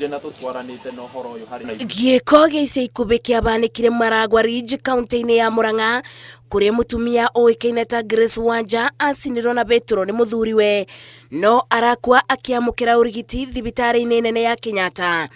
tuire na tutwaranite no horo uyu hari na giiko giica ikubi kiabanikire Maragwa Ridge county-ini ya Murang'a kuria mutumia oikaine ta Grace Wanja acinirwo na betro ni muthuriwe no arakua akiamukira urigiti thibitari-ini nene ya Kenyatta.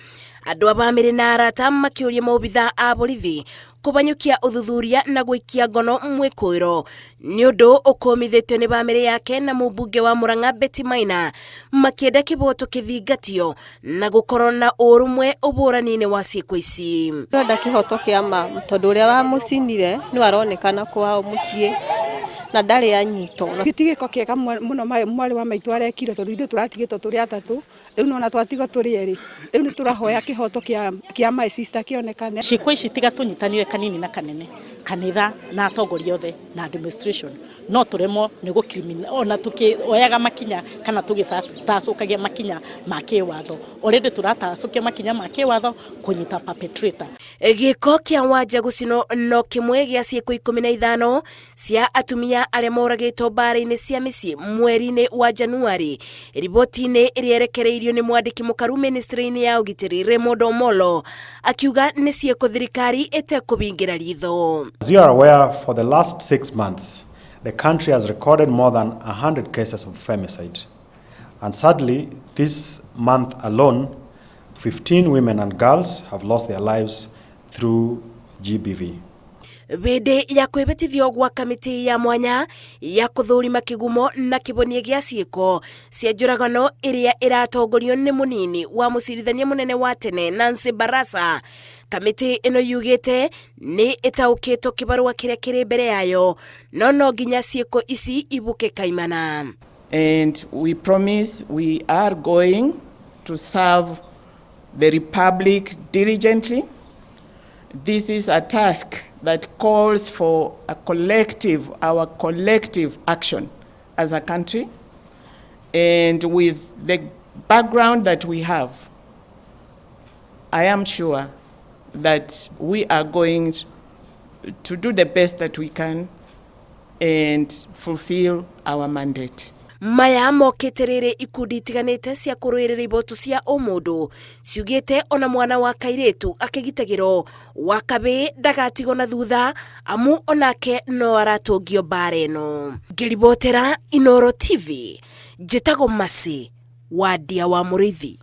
Andu a bamiri na arata makiuria maobitha a borithi kubanyukia uthuthuria na gwikia ngono mwikuiro ni undu ukomithitio ni bamiri yake na mubunge wa Murang'a Betty Maina makienda kiboto kithingatio na gukorwo na urumwe uburani-ini wa ciiko ici. Nda kihoto kiama tondu uria wa mucinire ni aronekana kwao mucii na ndari anyito gitigiko kiega muno mwari wa maitu arekire tondu ithu turatigitwo turi atatu riu nona twatigo turi eri riu ni turahoya kihoto kia my sister kionekane. Ciiko ici tiga tunyitanire kanini na kanene kanitha na atongoria othe na administration no turemo ni gukrimina ona tukioyaga makinya kana tugicatacukagia makinya ma kiwatho already turatacukia makinya ma kiwatho kunyita perpetrator. Giko kia Wanja gucino no kimwe gia ciiko 15 cia atumia aria moragitwo bara-ini cia mĩciĩ mweri-ini wa Januari. Riboti-ini ĩrĩerekereirio ni mwandiki mukaru ministry-ini ya ugitiri Raymond Omolo akiuga ni ciiko thirikari itekubingira ritho. As you are aware, for the last 6 months, the country has recorded more than 100 cases of femicide. And sadly, this month alone, 15 women and girls have lost their lives through GBV. Bende ya kwebetithio gwa kamiti ya mwanya ya kuthurima kigumo na kibonie gia ciiko cia njuragano iria iratongorio ni munini wa mucirithania munene wa tene Nancy Barasa. Kamiti ino yugite ni itaukitwo kibarua kiria kiri mbere yayo no nginya ciiko ici ibuke kaimana. And we promise we are going to serve the Republic diligently. This is a task that calls for our collective action as a country. And with the background that we have, I am sure that we are going to do the best that we can and fulfill our mandate. Maya mokiterere ikundi itiganite cia kuruirira iboto cia umundu ciugite ona mwana wa kairetu akigitagiro wakabe ndagatigo na thutha amu onake no aratungio bareno. Ngiribotera Inoro TV, njitago Masi, wadia wa Murithi.